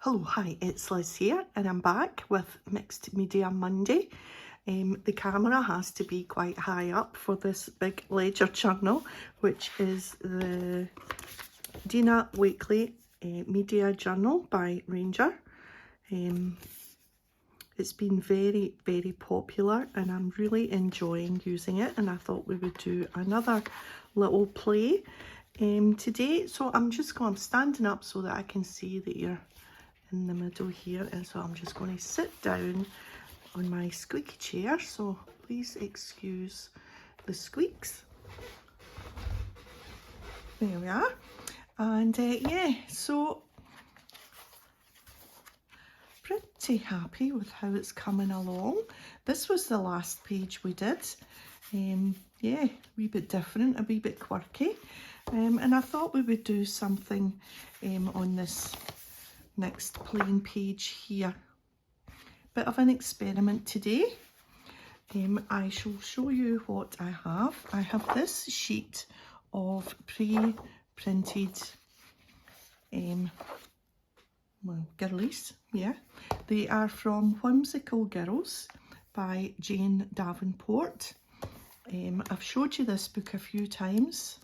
Hello, hi, it's Liz here and I'm back with Mixed Media Monday. The camera has to be quite high up for this big ledger journal, which is the Dina Weekly Media Journal by Ranger. It's been very, very popular and I'm really enjoying using it, and I thought we would do another little play today. So I'm standing up so that I can see that you're in the middle here, and so I'm just going to sit down on my squeaky chair, so please excuse the squeaks. There we are. And yeah, so pretty happy with how it's coming along. This was the last page we did. Yeah, a wee bit different, a wee bit quirky, and I thought we would do something on this next plain page here. Bit of an experiment today. I shall show you what I have. I have this sheet of pre-printed well, girlies, yeah. They are from Whimsical Girls by Jane Davenport. I've showed you this book a few times.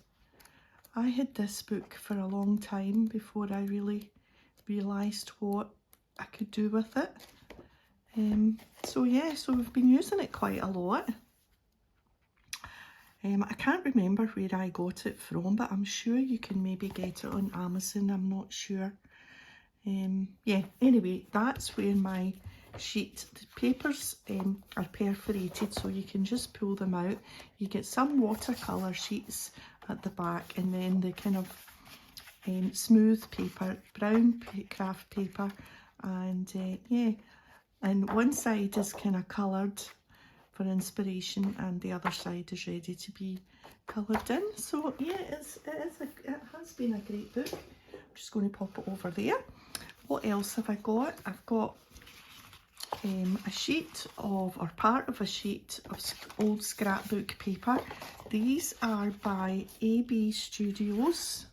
I had this book for a long time before I really realised what I could do with it. So yeah, so we've been using it quite a lot. I can't remember where I got it from, but I'm sure you can maybe get it on Amazon, I'm not sure. Yeah, anyway, that's where my sheet, the papers are perforated, so you can just pull them out. You get some watercolour sheets at the back, and then the kind of smooth paper, brown craft paper, and yeah, and one side is kind of coloured for inspiration and the other side is ready to be coloured in. So yeah, it has been a great book. I'm just going to pop it over there. What else have I got? I've got a sheet of, or part of a sheet of old scrapbook paper. These are by AB Studios.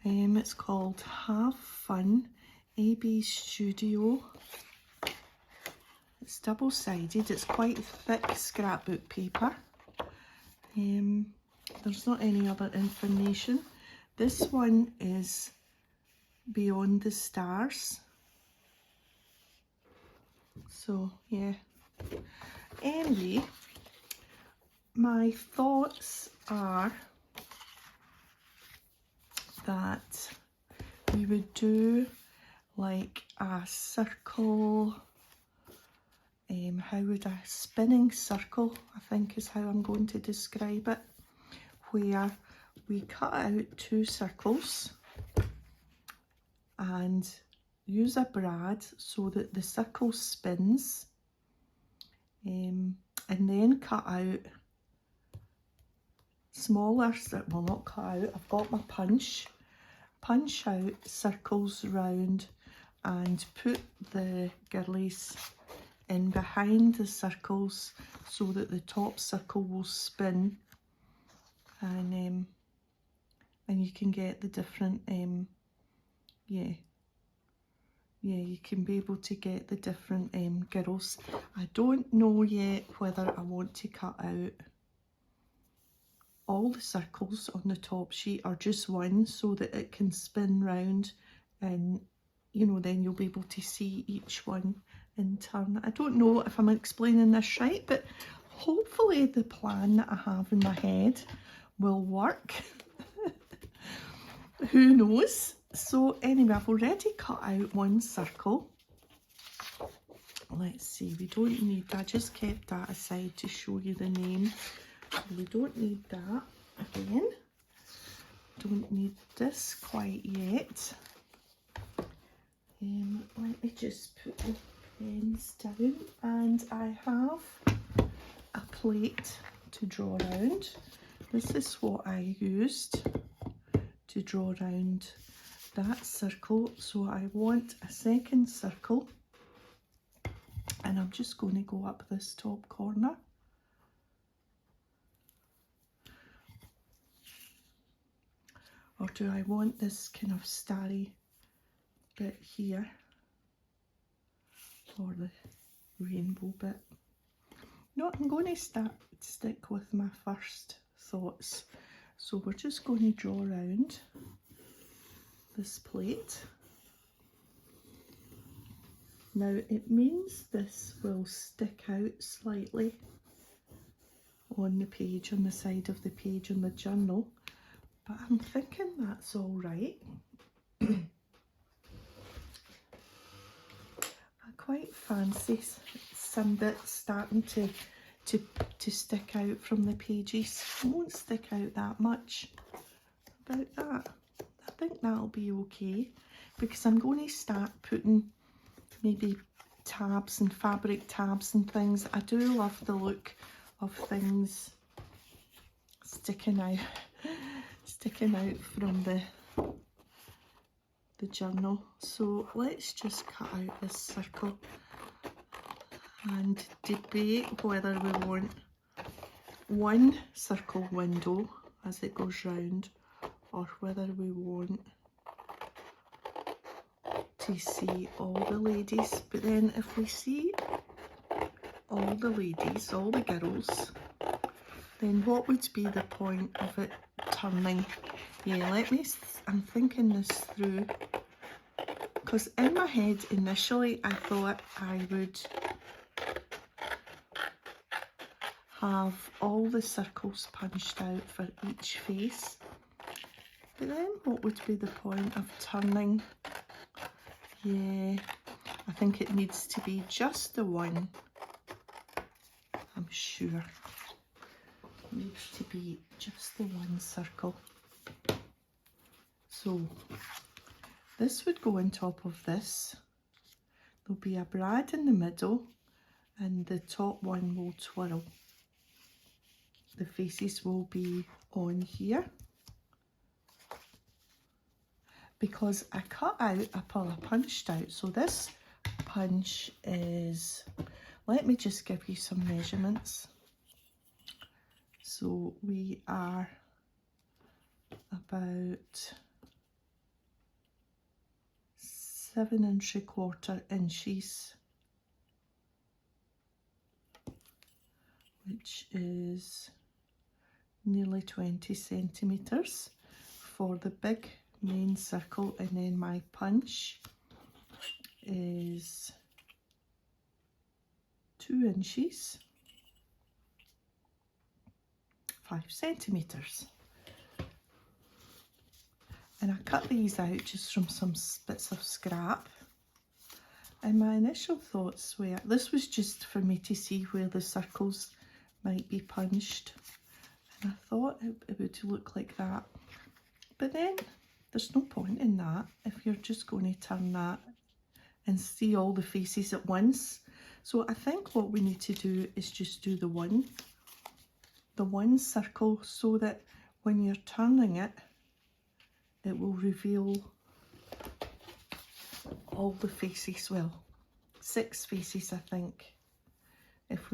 It's called Have Fun AB Studio. It's double-sided. It's quite thick scrapbook paper. There's not any other information. This one is Beyond the Stars. So yeah. Anyway, my thoughts are that we would do like a circle, how would a spinning circle, I think is how I'm going to describe it, where we cut out two circles and use a brad so that the circle spins, and then cut out smaller, well, not cut out, I've got my punch out circles round and put the girlies in behind the circles so that the top circle will spin, and you can get the different yeah, you can be able to get the different girls. I don't know yet whether I want to cut out all the circles on the top sheet or just one, so that it can spin round, and you know, then you'll be able to see each one in turn. I don't know if I'm explaining this right, but hopefully the plan that I have in my head will work. Who knows? So anyway, I've already cut out one circle. Let's see, we don't need, I just kept that aside to show you the name. We don't need that again. Don't need this quite yet. Let me just put the pens down, and I have a plate to draw around. This is what I used to draw around that circle, so I want a second circle, and I'm just going to go up this top corner. Or do I want this kind of starry bit here? Or the rainbow bit? No, I'm going to stick with my first thoughts. So we're just going to draw around this plate. Now it means this will stick out slightly on the page, on the side of the page on the journal, but I'm thinking that's all right. I quite fancy some bits starting to stick out from the pages. It won't stick out that much. About that, I think that'll be okay, because I'm going to start putting maybe tabs and fabric tabs and things. I do love the look of things sticking out from the journal. So let's just cut out this circle and debate whether we want one circle window as it goes round, or whether we want to see all the ladies. But then if we see all the ladies, all the girls, then what would be the point of it turning? Yeah, I'm thinking this through, because in my head initially I thought I would have all the circles punched out for each face, but then what would be the point of turning? Yeah, I think it needs to be just the one. I'm sure it needs to be just the one circle. So this would go on top of this. There'll be a brad in the middle, and the top one will twirl. The faces will be on here. Because I cut out a pull, I punched out. So this punch is, let me just give you some measurements. So we are about 7 3/4 inches, which is nearly 20 centimetres for the big main circle, and then my punch is 2 inches, 5 centimetres. And I cut these out just from some bits of scrap. And my initial thoughts were, this was just for me to see where the circles might be punched. And I thought it would look like that. But then there's no point in that if you're just going to turn that and see all the faces at once. So I think what we need to do is just do the one circle, so that when you're turning it, it will reveal all the faces. Well, 6 faces, I think. If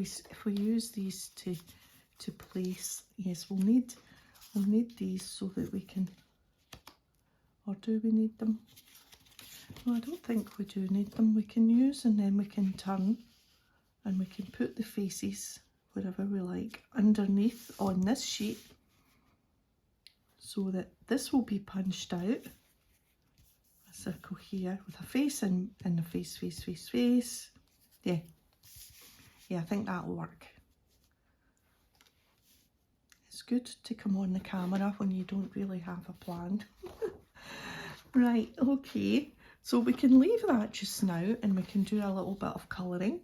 we use these to place, yes, we'll need these so that we can. Or do we need them? No, I don't think we do need them. We can use, and then we can turn, and we can put the faces wherever we like underneath on this sheet, so that this will be punched out. A circle here with a face and a face. Yeah, I think that'll work. It's good to come on the camera when you don't really have a plan. Right, okay, so we can leave that just now, and we can do a little bit of colouring.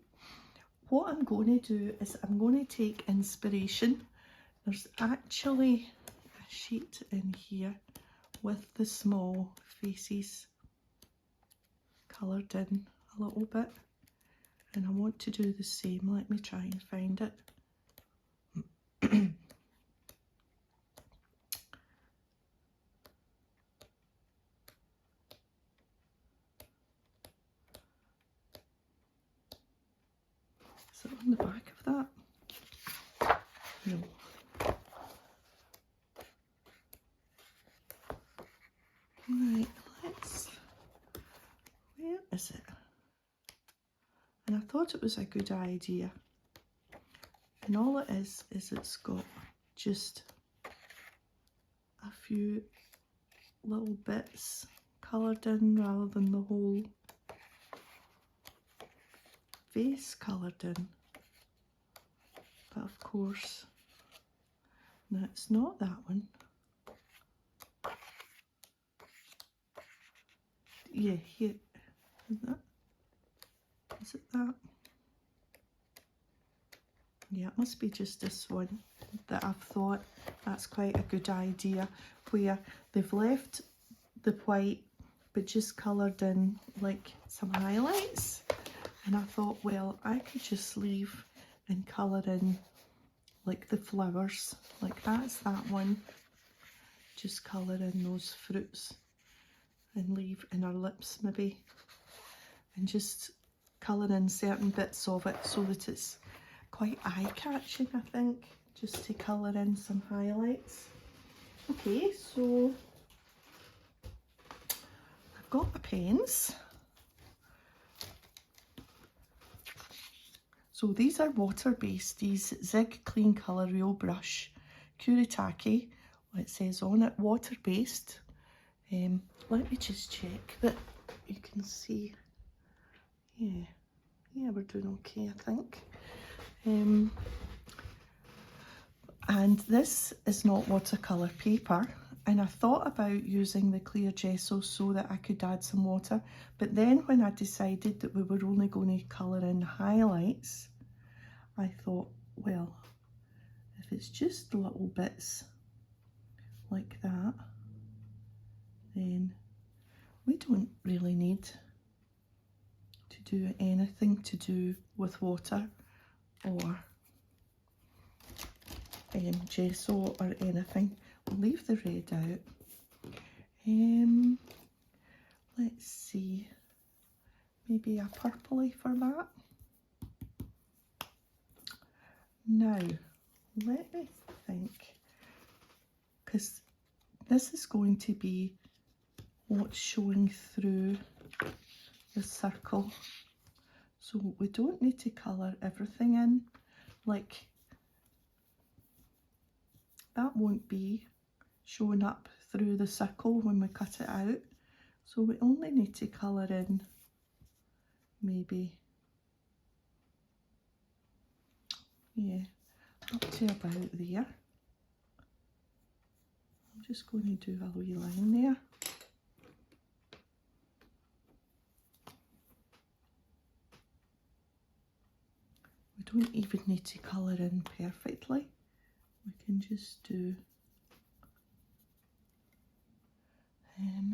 What I'm going to do is I'm going to take inspiration. There's actually a sheet in here with the small faces coloured in a little bit, and I want to do the same. Let me try and find it. Is it on the back of that? No. thought it was a good idea. And all it is it's got just a few little bits coloured in rather than the whole face coloured in. But of course, no, it's not that one. Yeah, here, is it that? Yeah, it must be just this one that I've thought that's quite a good idea, where they've left the white but just coloured in like some highlights. And I thought, well, I could just leave and colour in like the flowers, like that's that one. Just colour in those fruits and leave in her lips maybe, and just colour in certain bits of it so that it's quite eye-catching, I think, just to colour in some highlights. Okay, so I've got my pens. So these are water-based, these Zig Clean Colour Real Brush Kuretake. It says on it, water-based. Let me just check that you can see. Yeah, we're doing okay, I think. And this is not watercolour paper, and I thought about using the clear gesso so that I could add some water, but then when I decided that we were only going to colour in highlights, I thought, well, if it's just little bits like that, then we don't really need to do anything to do with water or gesso or anything. We'll leave the red out. Let's see, maybe a purpley for that. Now, let me think, because this is going to be what's showing through the circle. So we don't need to colour everything in, like that won't be showing up through the circle when we cut it out. So we only need to colour in maybe, yeah, up to about there. I'm just going to do a wee line there. We don't even need to colour in perfectly. We can just do,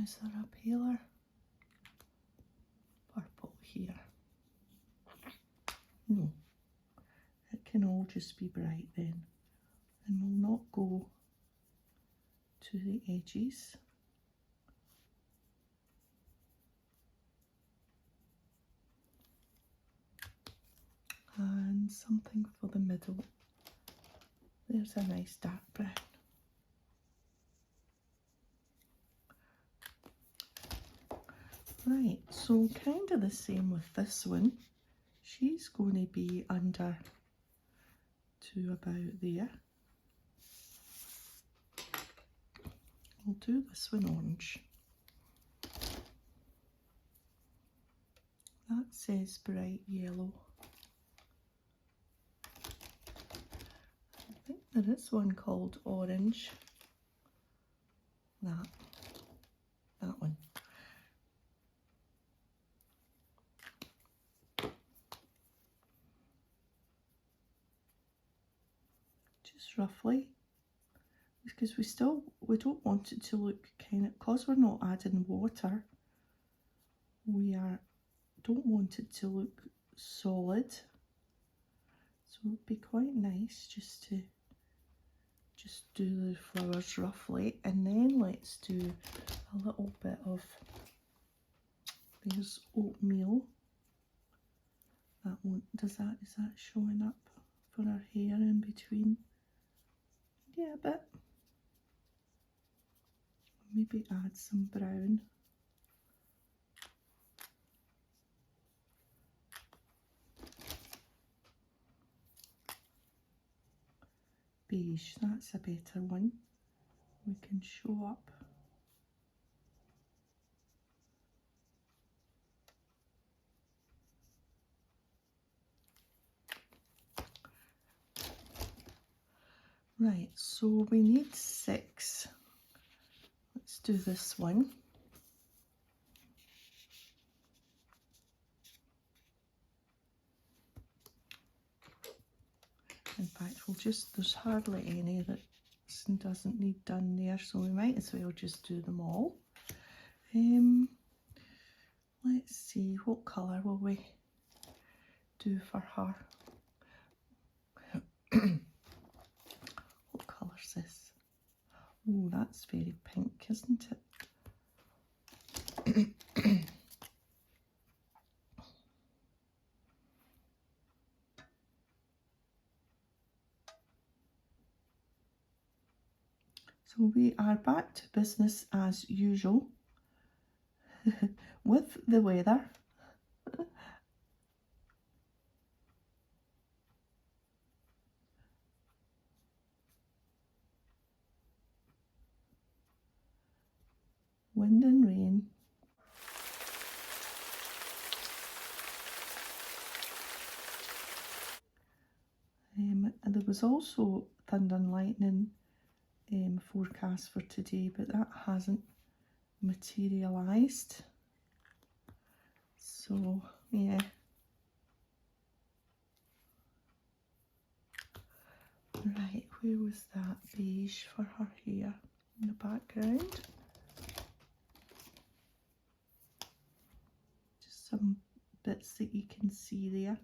is there a paler purple here? No, it can all just be bright then, and we'll not go to the edges. And something for the middle. There's a nice dark brown. Right, so kind of the same with this one. She's going to be under to about there. We'll do this one orange. That says bright yellow. I think there is one called orange. That one. Just roughly, because we don't want it to look kind of, because we're not adding water, don't want it to look solid. So it'd be quite nice just to do the flowers roughly, and then let's do a little bit of, there's oatmeal. That one, is that showing up for our hair in between? Yeah, a bit. Maybe add some brown. beige, that's a better one. We can show up. Right, so we need 6. Let's do this one. In fact, we'll just, there's hardly any that doesn't need done there, so we might as well just do them all. Let's see, what colour will we do for her? What colour's this? Oh, that's very pink, isn't it? So we are back to business as usual with the weather. Wind and rain. And there was also thunder and lightning forecast for today, but that hasn't materialised. So yeah. Right, where was that beige for her hair in the background? Just some bits that you can see there.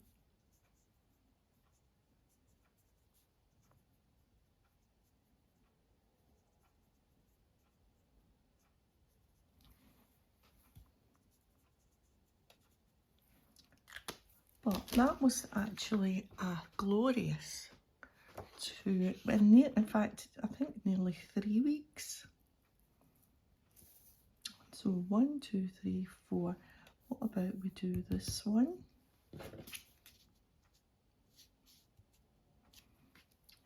But that was actually a glorious in fact, I think nearly 3 weeks. So 1, 2, 3, 4. What about we do this one?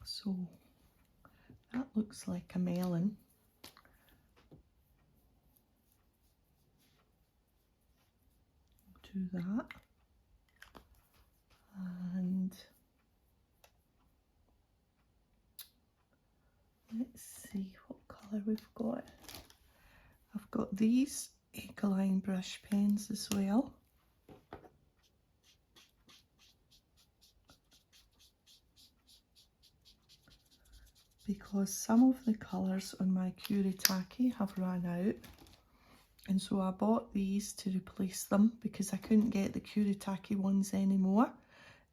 So that looks like a melon. Do that. And let's see what colour we've got. I've got these Ecoline brush pens as well. Because some of the colours on my Kuretake have run out. And so I bought these to replace them because I couldn't get the Kuretake ones anymore.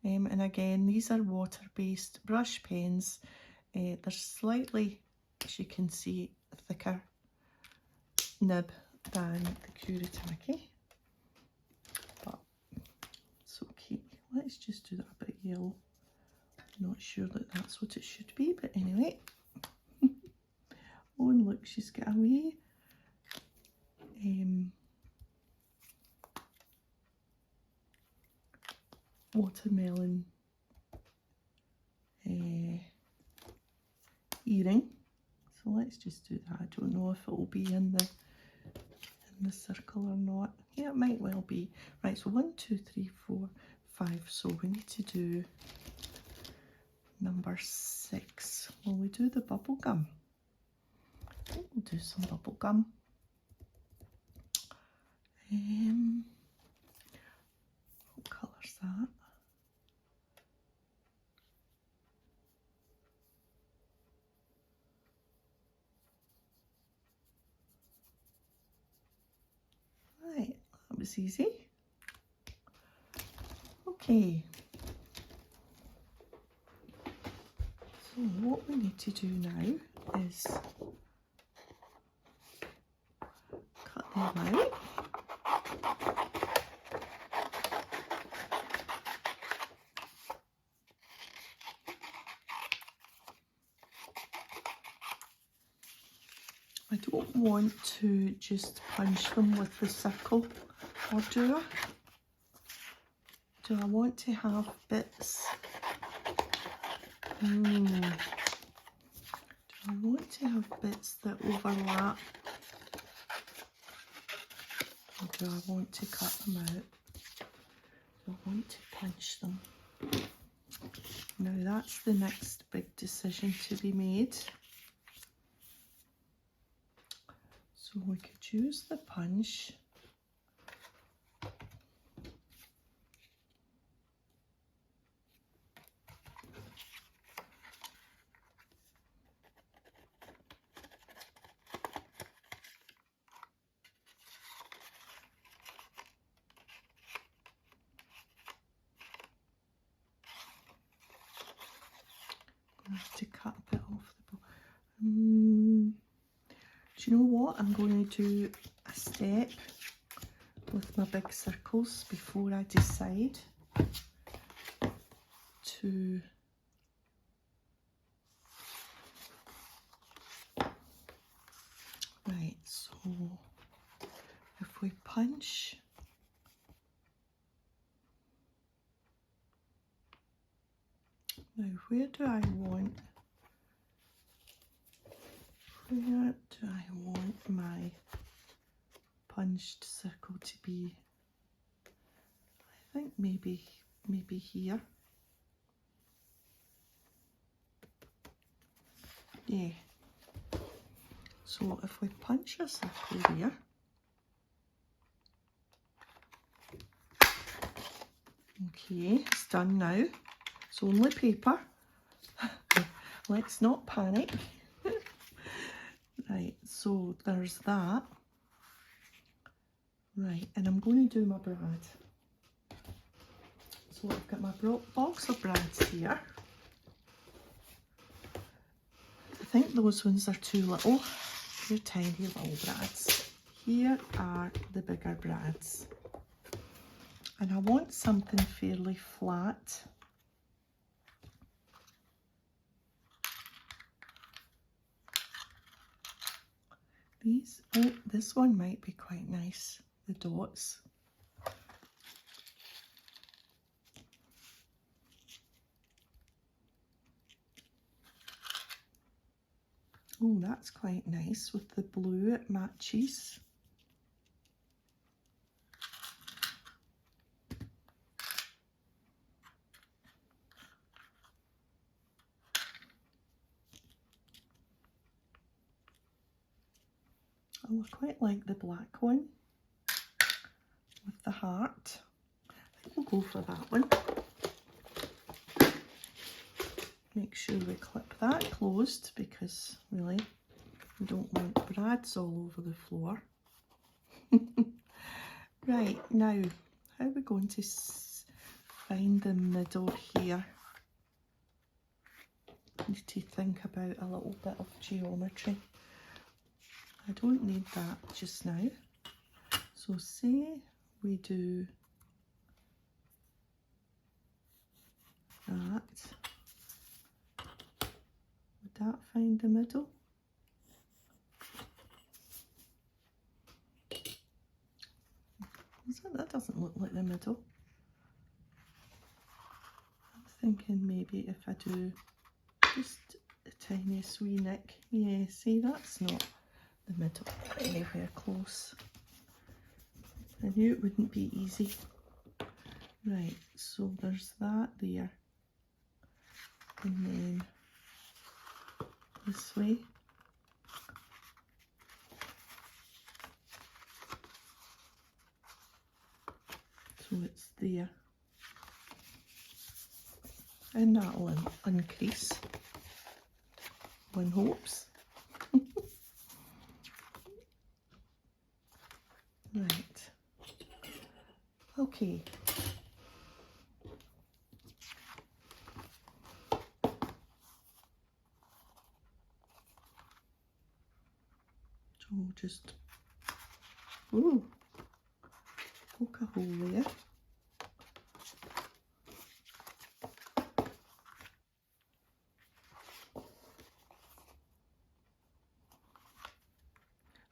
And again, these are water-based brush pens. They're slightly, as you can see, thicker nib than the Kuretake. But it's okay. Let's just do that a bit yellow. Not sure that that's what it should be, but anyway. Oh, and look, she's got a wee watermelon earring. So let's just do that. I don't know if it will be in the circle or not. Yeah, it might well be. Right, so 1, 2, 3, 4, 5. So we need to do number 6. Will we do the bubble gum? I think we'll do some bubble gum. What colour's that? Right, that was easy. Okay. So what we need to do now is cut them out. I don't want to just punch them with the circle, or do I? Do I want to have bits? I want to have bits that overlap, or do I want to cut them out? Do I want to punch them? Now that's the next big decision to be made. So we could use the punch. I have to cut a bit off the bottom. Do you know what? I'm going to do a step with my big circles before I decide to right, so if we punch now, where do I want my punched circle to be? I think maybe here. Yeah. So if we punch a circle there, okay, it's done now. It's only paper. Let's not panic. Right, so there's that. Right, and I'm going to do my brad. So I've got my box of brads here. I think those ones are too little. They're tiny little brads. Here are the bigger brads. And I want something fairly flat. This one might be quite nice, the dots. Oh, that's quite nice with the blue, it matches. Oh, I quite like the black one with the heart. I think we'll go for that one. Make sure we clip that closed because really we don't want brads all over the floor. Right, now how are we going to find the middle here? Need to think about a little bit of geometry. I don't need that just now. So say we do that. Would that find the middle? That doesn't look like the middle. I'm thinking maybe if I do just the tiniest wee nick. Yeah, see, that's not the middle anywhere close. I knew it wouldn't be easy. Right, so there's that there. And then this way. So it's there. And that'll increase. One hopes. Right. Okay. So we'll just poke a hole there.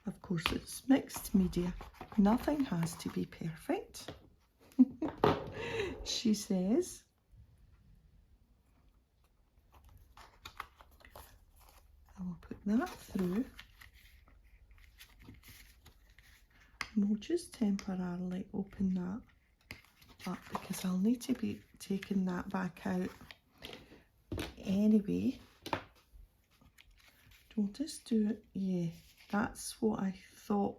Of course, it's mixed media. Nothing has to be perfect, she says. And we'll put that through. And we'll just temporarily open that up because I'll need to be taking that back out anyway. We'll just do it, yeah, that's what I thought,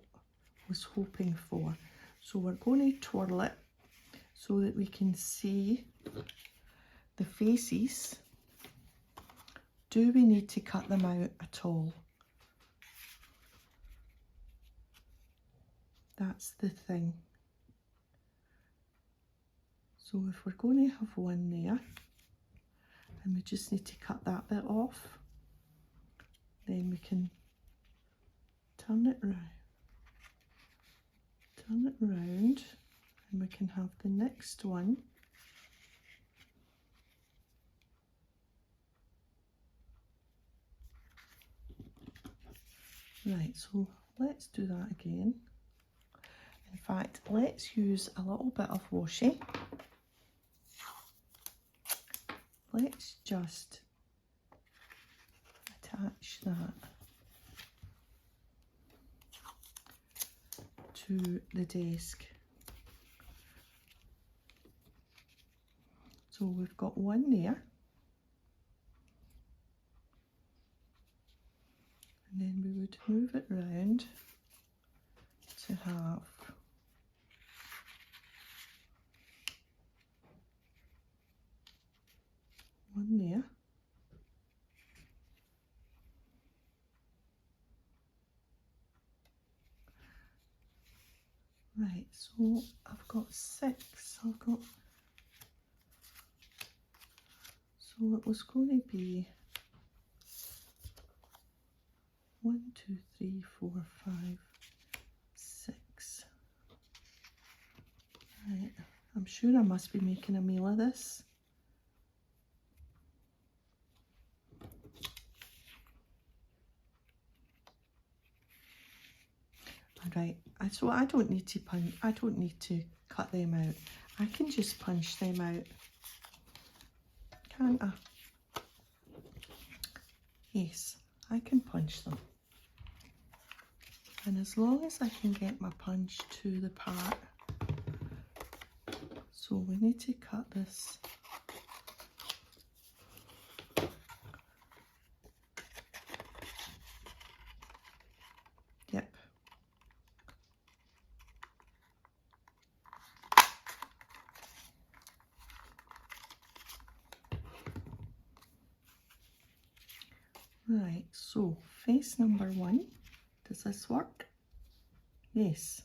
was hoping for. So we're going to twirl it so that we can see the faces. Do we need to cut them out at all? That's the thing. So if we're going to have one there, and we just need to cut that bit off, then we can turn it round, and we can have the next one. Right, so let's do that again. In fact, let's use a little bit of washi. Let's just attach that to the desk. So we've got one there. And then we would move it round to have one there. Right, so I've got 6. So it was going to be 1, 2, 3, 4, 5, 6. Right, I'm sure I must be making a meal of this. Right, so I don't need to cut them out. I can just punch them out, can't I? Yes, I can punch them. And as long as I can get my punch to the part, so we need to cut this. Yep. Right, so face number 1, does this work? Yes.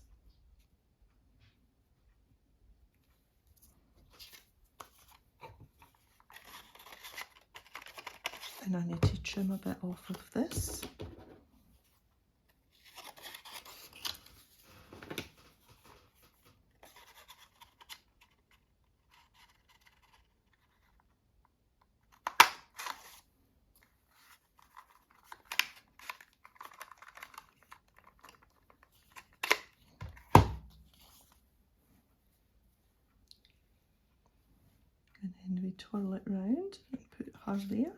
And I need to trim a bit off of this. And then we twirl it round and put her there.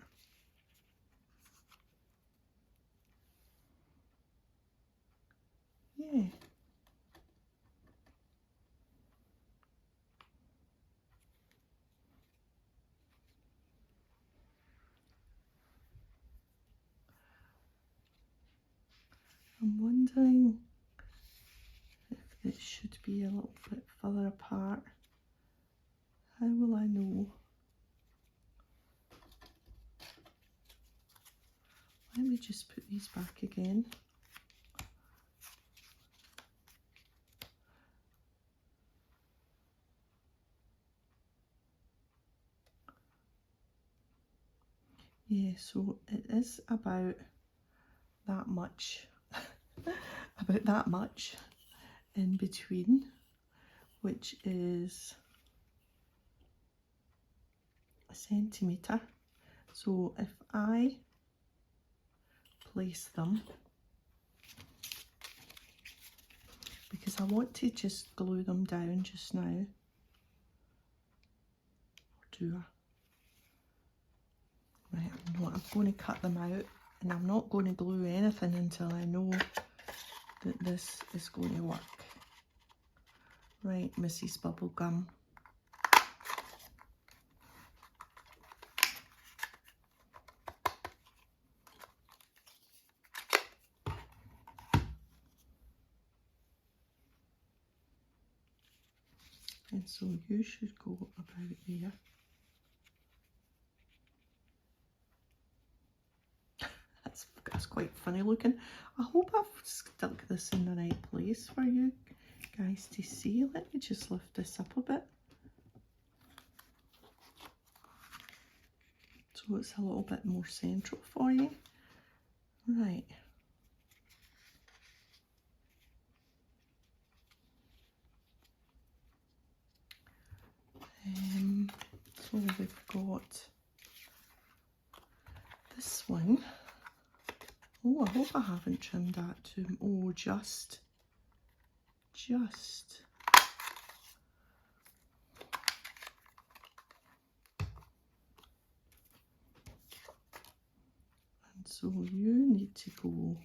Yeah. I'm wondering if it should be a little bit further apart. How will I know? Let me just put these back again. Yeah, so it is about that much, about that much in between, which is a centimetre. So if I place them, because I want to just glue them down just now, or do I? Right, I'm going to cut them out and I'm not going to glue anything until I know that this is going to work. Right, Mrs. Bubblegum. And so you should go about there. That's quite funny looking. I hope I've stuck this in the right place for you guys to see. Let me just lift this up a bit, so it's a little bit more central for you. Right. So we've got this one. Oh, I hope I haven't trimmed that too. Oh, just. And so you need to go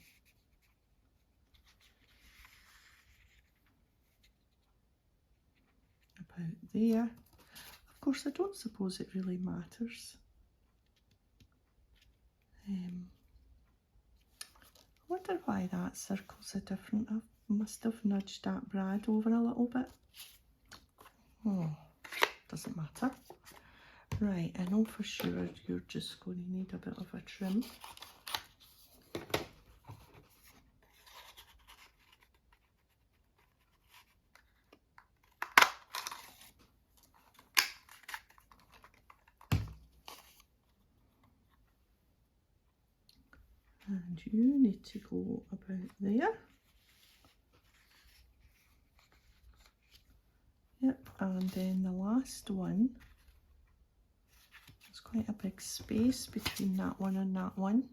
about there. Of course, I don't suppose it really matters. I wonder why that circle's a different. I must have nudged that brad over a little bit. Oh, doesn't matter. Right, I know for sure you're just going to need a bit of a trim. And you need to go about there. Yep, and then the last one, there's quite a big space between that one and that one.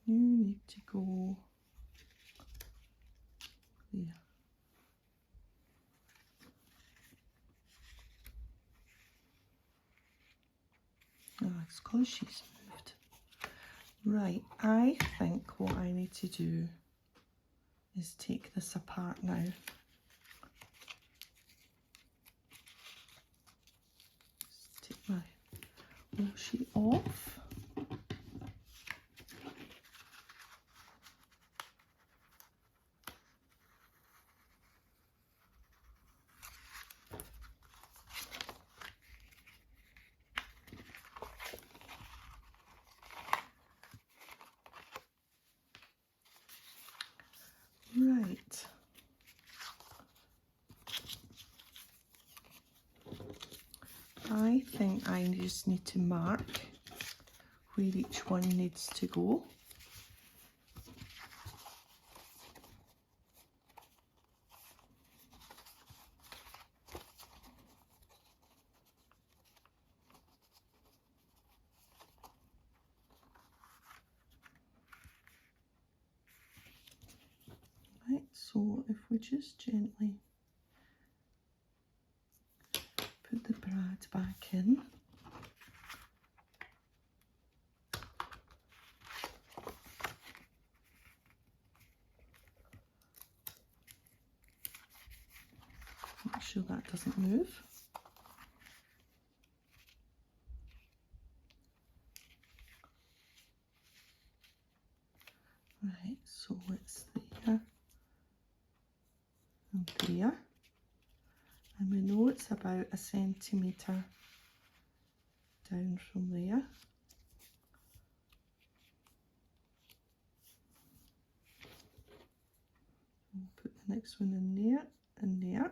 You need to go there. Ah, it's because she's moved. Right, I think what I need to do is take this apart now. Just take my whole sheet off. Right. I think I just need to mark where each one needs to go. Right, so if we just gently put the brad back in. Make sure that doesn't move. Right, so it's there and there. And we know it's about 1 centimetre down from there. We'll put the next one in there and there.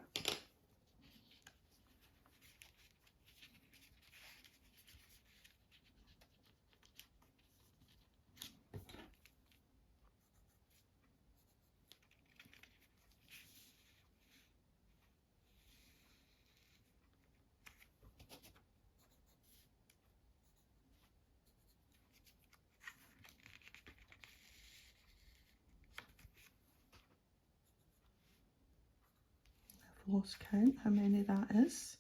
lost count how many that is.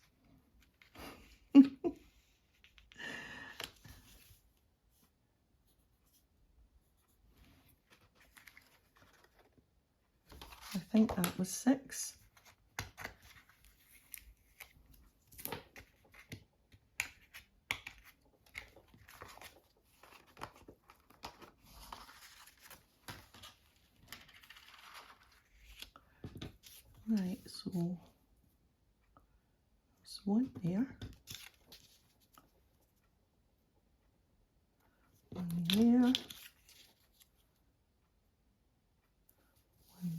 I think that was 6. Right, so there's 1 there, 1 there, 1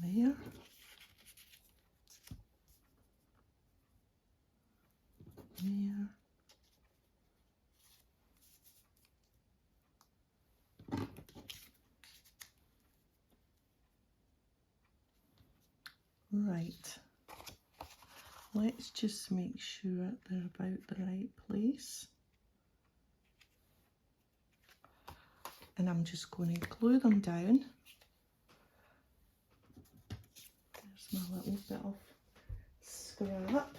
there, 1 there, right. Let's just make sure they're about the right place. And I'm just going to glue them down. There's my little bit of scrap.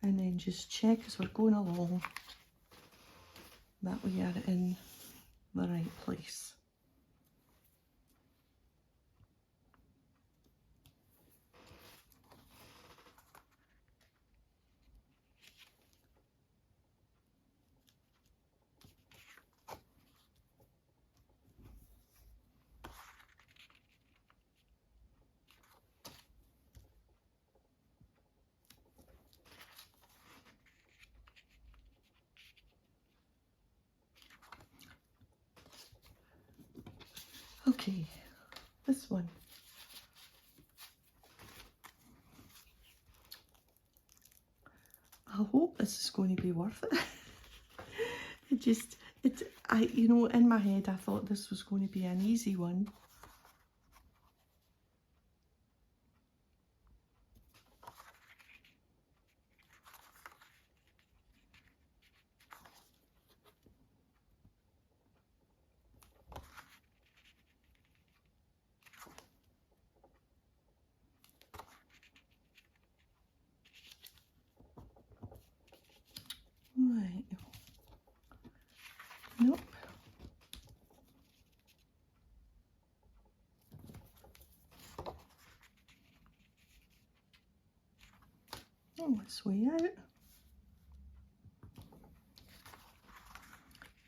And then just check as we're going along that we are in the right place. Okay, this one. I hope this is going to be worth it. You know, in my head I thought this was going to be an easy one. Right. Nope. Oh, it's way out.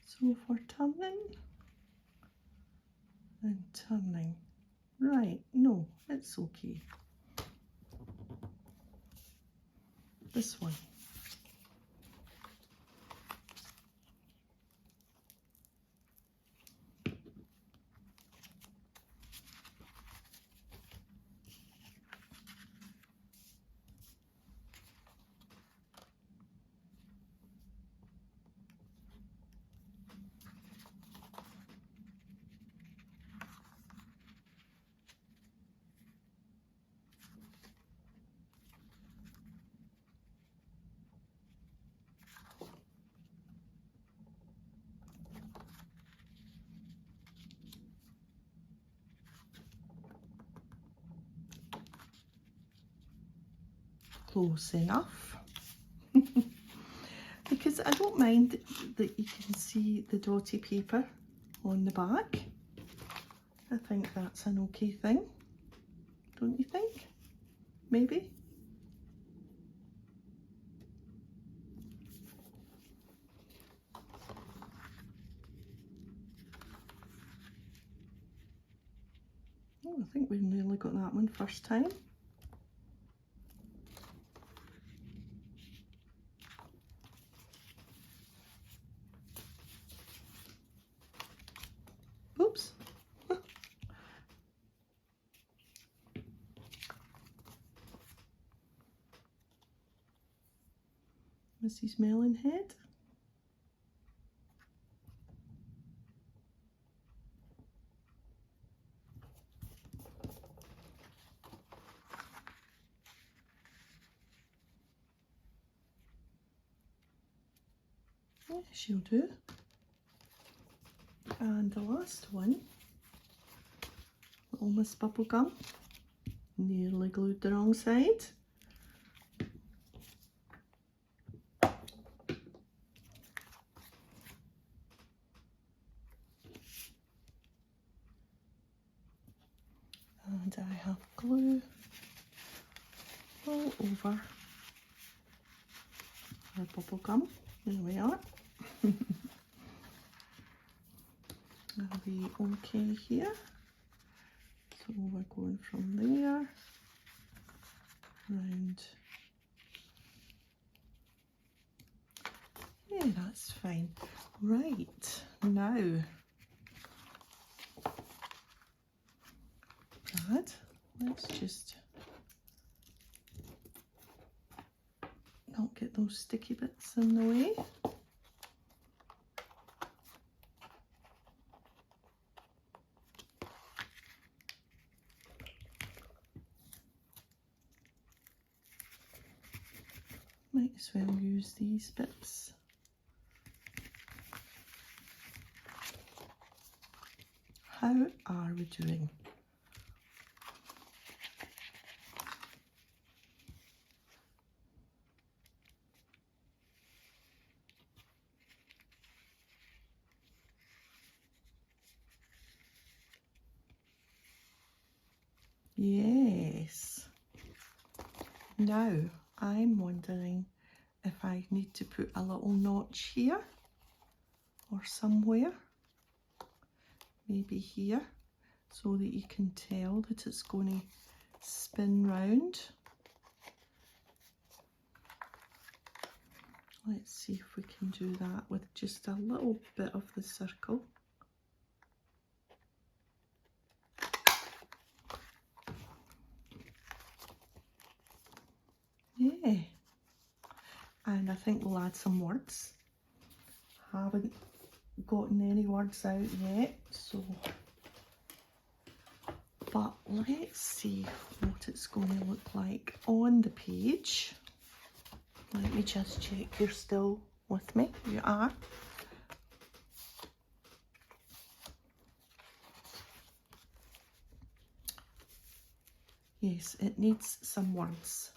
So for turning and turning. Right, no, it's okay. This one. Close enough. Because I don't mind that you can see the dotty paper on the back. I think that's an okay thing, don't you think? Maybe? Oh, I think we nearly got that one first time. Oops. Mrs. Melonhead. Yeah, she'll do. And the last one, Little Miss Bubblegum, nearly glued the wrong side. And I have glue all over our bubble gum. There we are. That'll be okay here. So we're going from there round. Yeah, that's fine. Right, now, Brad, let's just not get those sticky bits in the way. Might as well use these bits. How are we doing? Yes. Now, I'm wondering if I need to put a little notch here or somewhere, maybe here, so that you can tell that it's going to spin round. Let's see if we can do that with just a little bit of the circle. Yeah, and I think we'll add some words. Haven't gotten any words out yet, so, but let's see what it's going to look like on the page. Let me just check you're still with me. You are. Yes, it needs some words.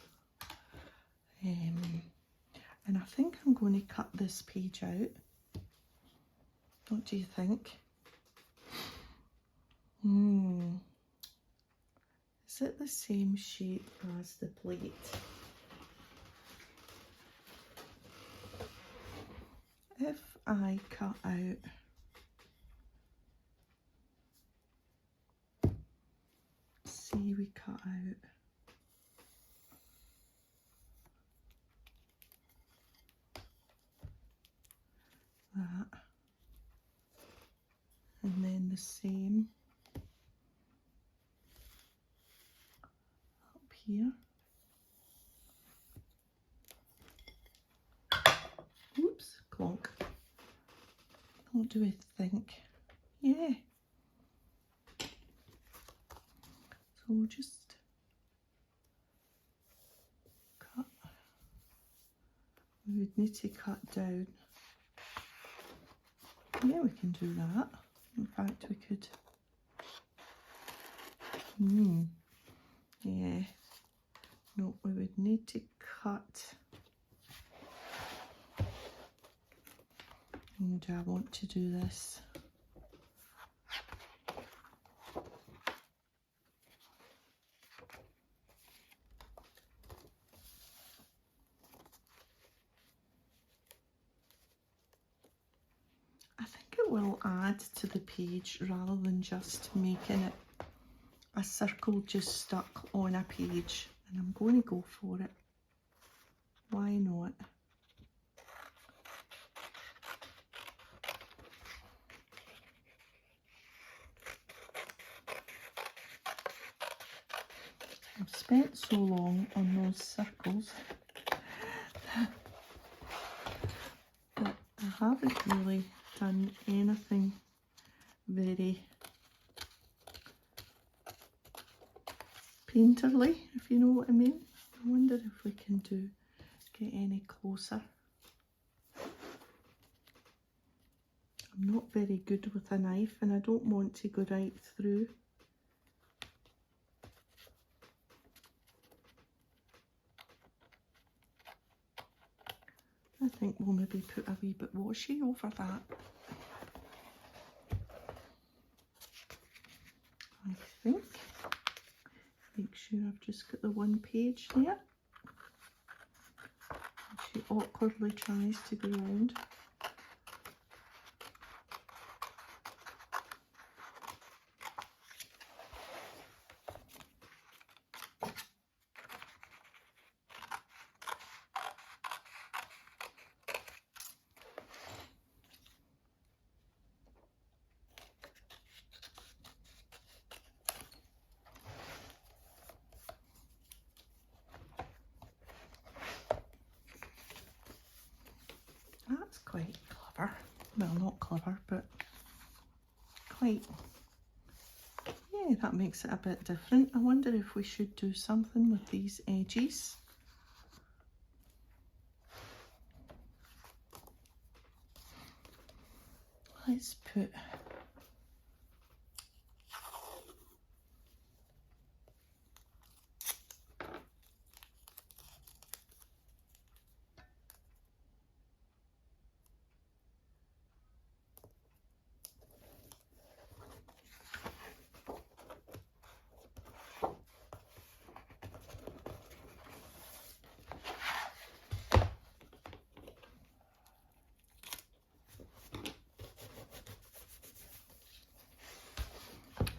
And I think I'm going to cut this page out. What do you think? Is it the same shape as the plate? If I cut out we cut out that, and then the same up here. Oops, clonk. What do I think? Yeah. So we'll just cut. We would need to cut down. Yeah, we can do that. In fact, we could. Yeah. No, we would need to cut. And do I want to do this? I think it will add to the page rather than just making it a circle just stuck on a page, and I'm going to go for it. Why not? I've spent so long on those circles that I haven't really done anything very painterly, if you know what I mean. I wonder if we can get any closer. I'm not very good with a knife and I don't want to go right through. I think we'll maybe put a wee bit washi over that. I think. Make sure I've just got the one page there. She awkwardly tries to go round. That's quite clever. Well, not clever, but quite. Yeah, that makes it a bit different. I wonder if we should do something with these edges. Let's put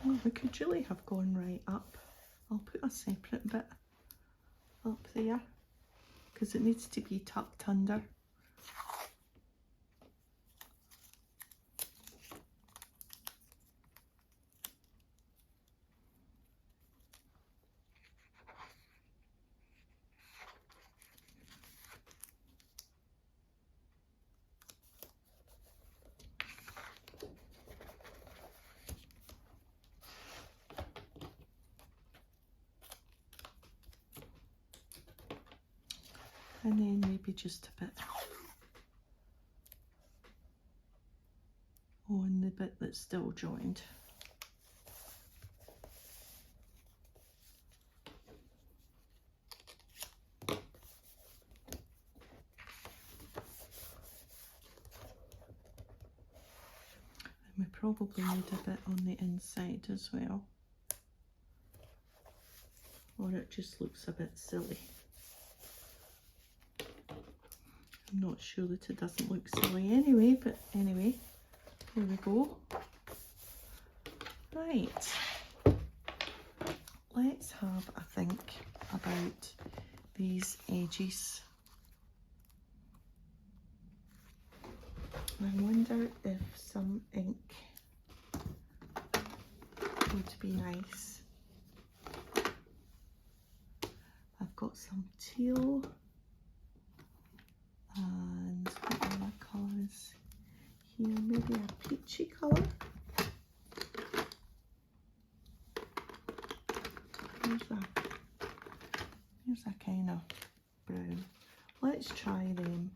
oh, we could really have gone right up. I'll put a separate bit up there because it needs to be tucked under. And then maybe just a bit on the bit that's still joined. And we probably need a bit on the inside as well, or it just looks a bit silly. I'm not sure that it doesn't look silly anyway, but anyway, here we go. Right, let's have a think about these edges. I wonder if some ink would be nice. I've got some teal and what other colours here, maybe a peachy colour. Here's a kind of brown. Let's try them.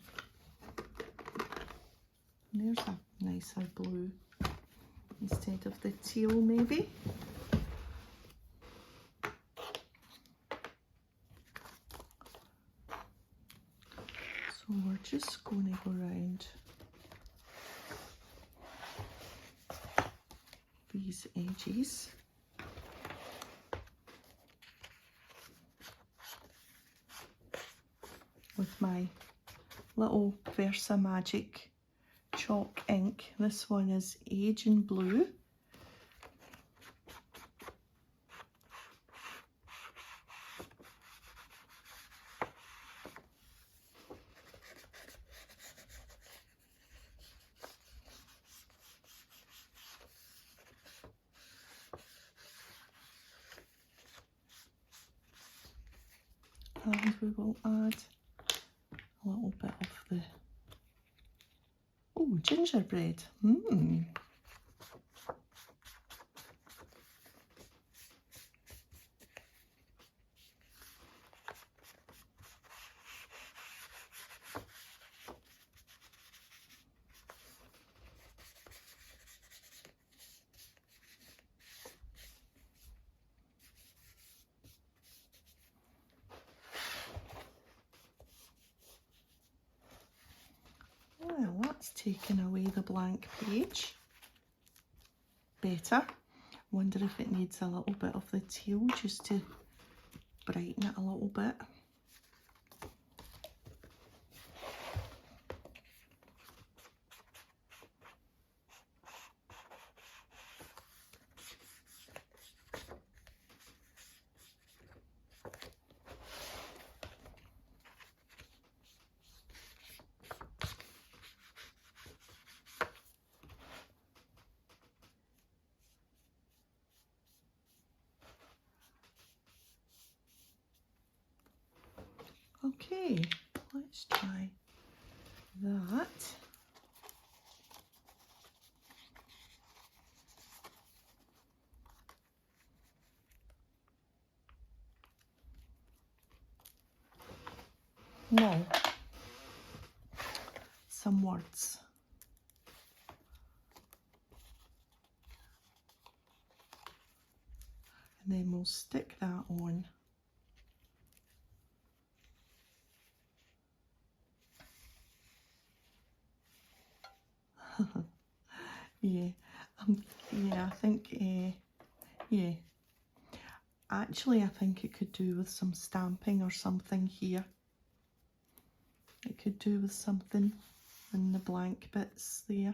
And there's a nicer blue instead of the teal maybe. So we're just going to go around these edges. With my little Versa Magic chalk ink. This one is Age in Blue. And we will add a little bit of the, oh, gingerbread. Well, that's taken away the blank page. Better. Wonder if it needs a little bit of the tail just to brighten it a little bit. Okay, let's try that. Now, some words. And then we'll stick that on. Yeah, yeah, I think, yeah. Actually, I think it could do with some stamping or something here. It could do with something in the blank bits there.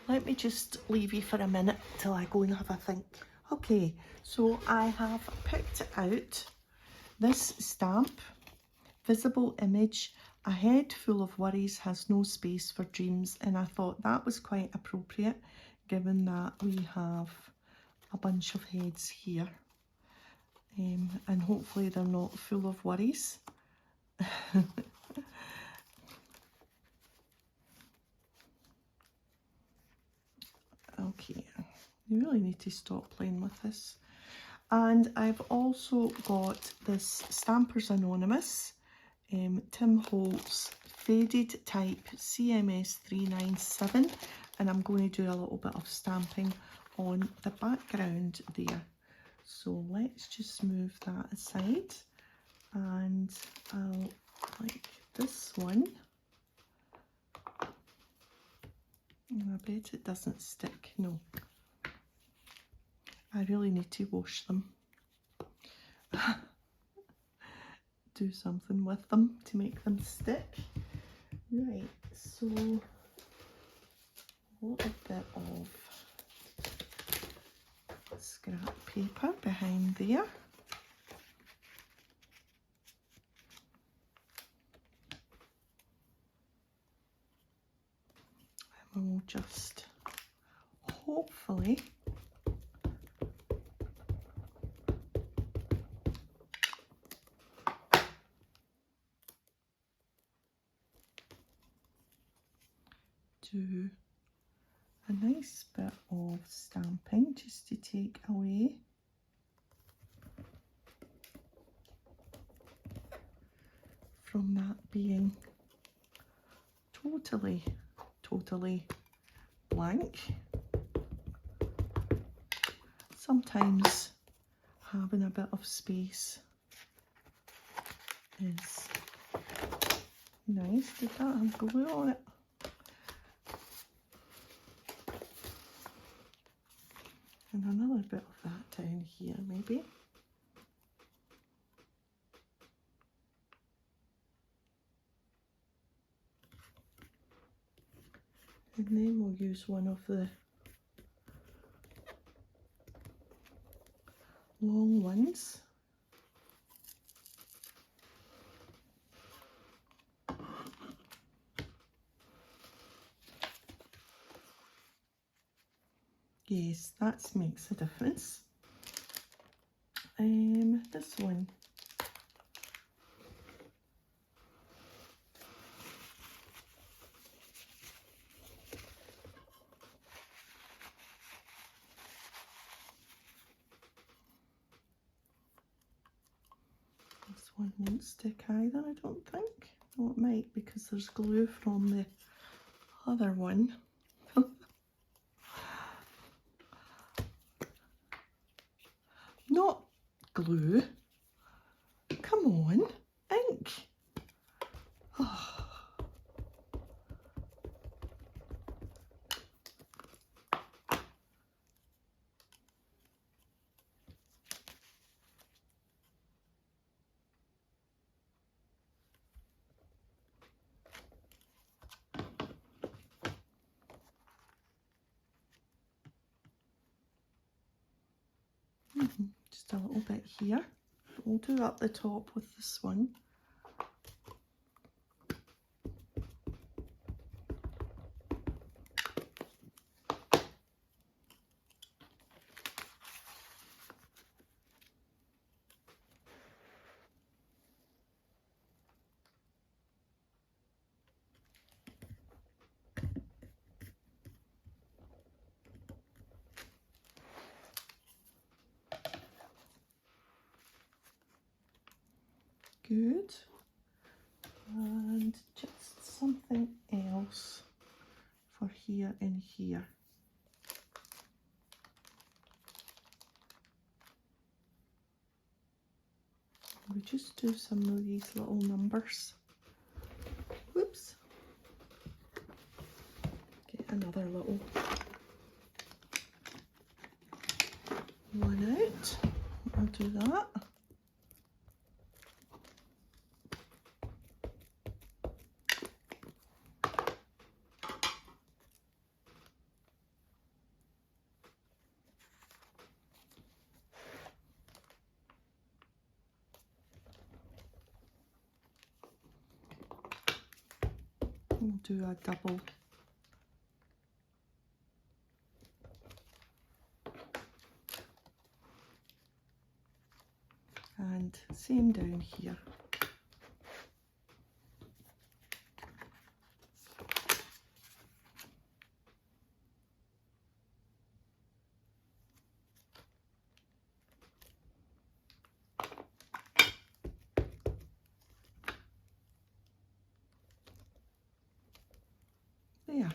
Let me just leave you for a minute till I go and have a think. Okay, so I have picked out this stamp, visible image. A head full of worries has no space for dreams, and I thought that was quite appropriate given that we have a bunch of heads here, and hopefully they're not full of worries. Okay, you really need to stop playing with this. And I've also got this Stampers Anonymous, Tim Holtz Faded Type CMS 397, and I'm going to do a little bit of stamping on the background there. So let's just move that aside, and I'll like this one. I bet it doesn't stick, no. I really need to wash them. Do something with them to make them stick. Right, so a little bit of scrap paper behind there. And we'll just hopefully do a nice bit of stamping just to take away from that being totally blank. Sometimes having a bit of space is nice. Did that have glue on it? And another bit of that down here maybe. And then we'll use one of the long ones. Yes, that makes a difference. This one. This one won't stick either, I don't think. Oh, it might because there's glue from the other one. Not glue. Come on, ink. Oh. Just a little bit here. We'll do up the top with this one. Good. And just something else for here and here. We just do some of these little numbers. Whoops. Get another little one out. I'll do that. We'll do a double. And same down here. There.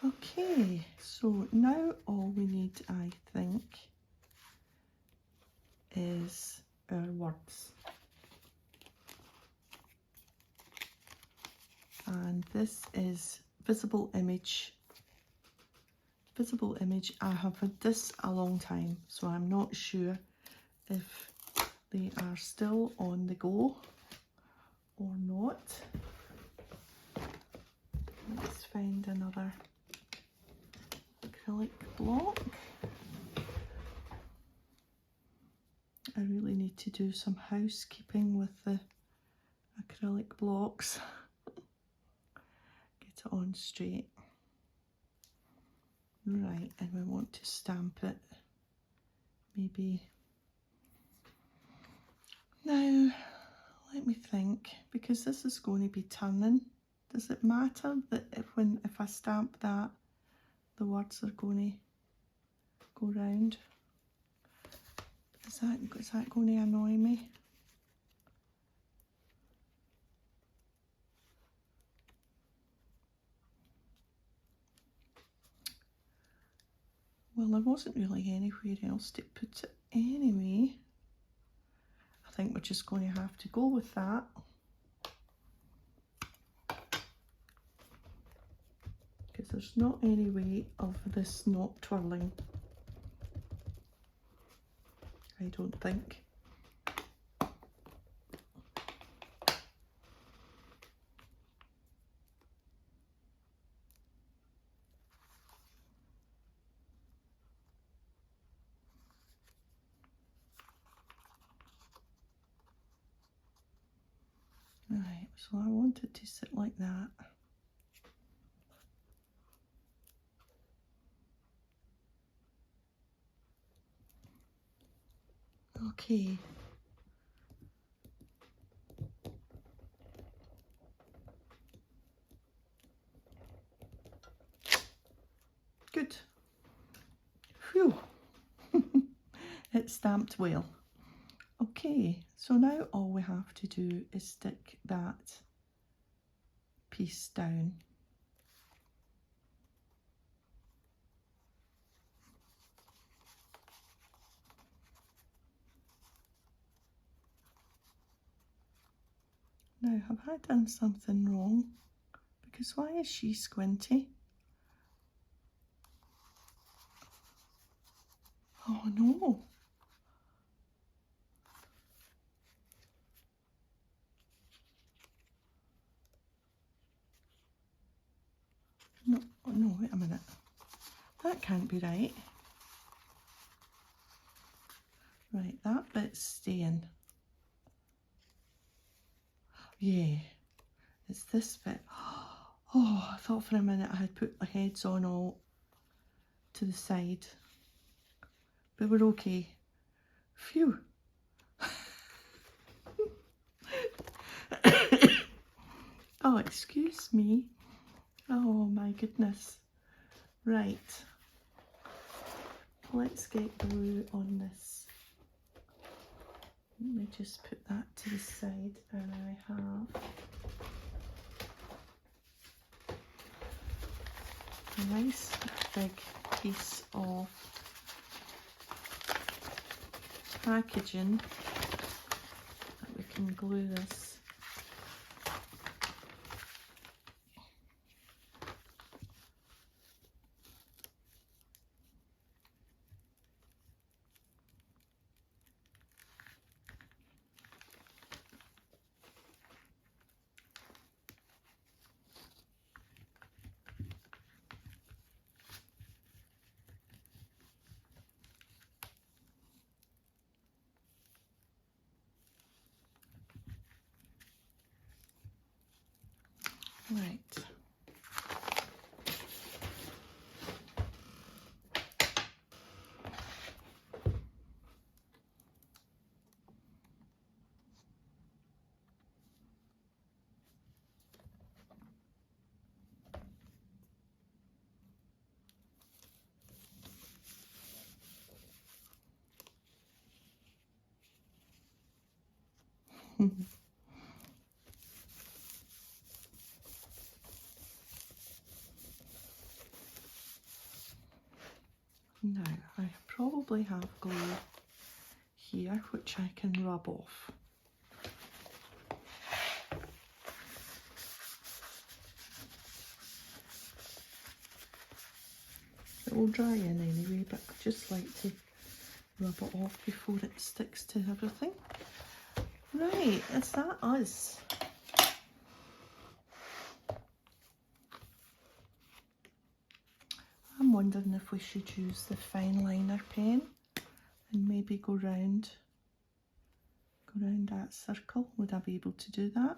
Okay, so now all we need, I think, is our words. And this is visible image. Visible image, I have had this a long time, so I'm not sure if they are still on the go or not. Let's find another acrylic block. I really need to do some housekeeping with the acrylic blocks. Get it on straight. Right, and we want to stamp it. Maybe. Now, let me think, because this is going to be turning. Does it matter that if I stamp that, the words are going to go round? Is that going to annoy me? Well, there wasn't really anywhere else to put it anyway. I think we're just going to have to go with that. Because there's not any way of this not twirling. I don't think. Right, so I want it to sit like that. Okay. Good. Phew. It's stamped well. Okay, so now all we have to do is stick that piece down. Now, have I done something wrong? Because why is she squinty? Oh no. wait a minute. That can't be right. Right, that bit's staying. Yeah, it's this bit. Oh, I thought for a minute I had put the heads on all to the side. But we're okay. Phew. Oh, excuse me. Oh my goodness. Right. Let's get glue on this. Let me just put that to the side, and I have a nice big piece of packaging that we can glue this. Right. Now, I probably have glue here, which I can rub off. It will dry in anyway, but I just like to rub it off before it sticks to everything. Right, is that us? I'm wondering if we should use the fine liner pen and maybe go round that circle. Would I be able to do that?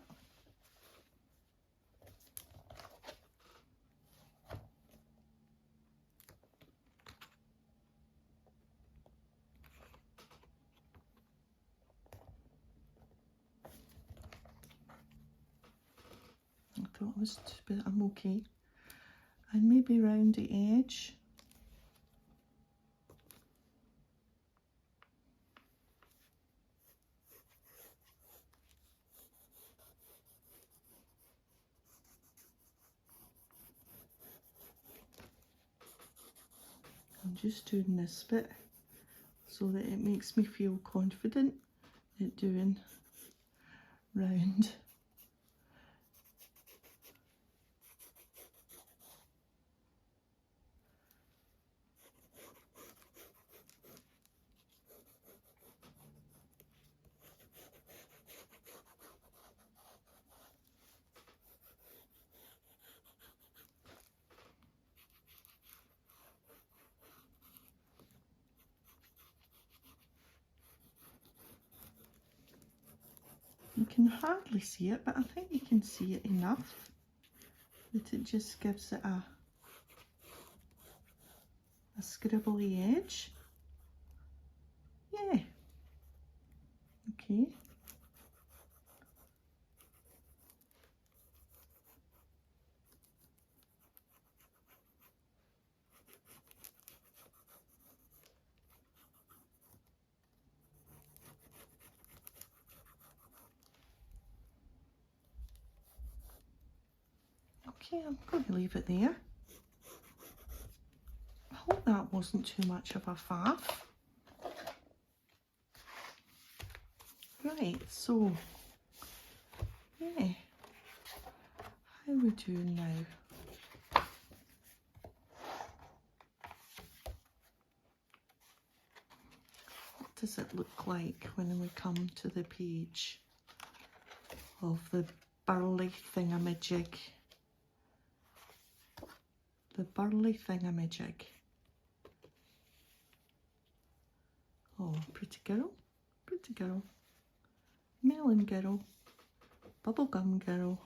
I thought it was too, but I'm okay. And maybe round the edge. I'm just doing this bit so that it makes me feel confident at doing round. You can hardly see it, but I think you can see it enough that it just gives it a scribbly edge. Yeah. Okay. Okay, I'm going to leave it there. I hope that wasn't too much of a faff. Right, so, yeah, how are we doing now? What does it look like when we come to the page of the burly thingamajig? the burly thingamajig. Oh, pretty girl, melon girl, bubblegum girl,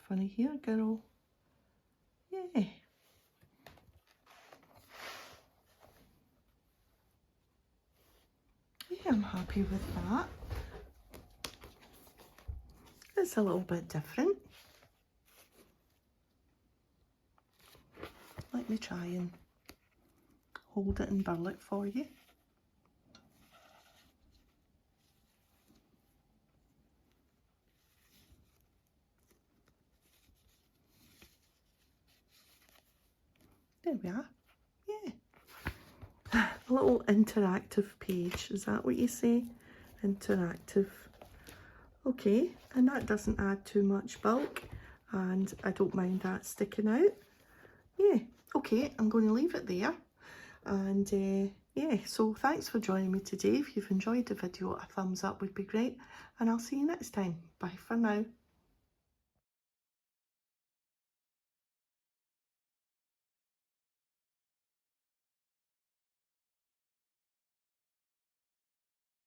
funny hair girl, yeah. Yeah, I'm happy with that. It's a little bit different. Let me try and hold it and burl it for you. There we are. Yeah. A little interactive page. Is that what you say? Interactive. Okay, and that doesn't add too much bulk, and I don't mind that sticking out. Yeah, okay, I'm going to leave it there. And yeah, so thanks for joining me today. If you've enjoyed the video, a thumbs up would be great, and I'll see you next time. Bye for now.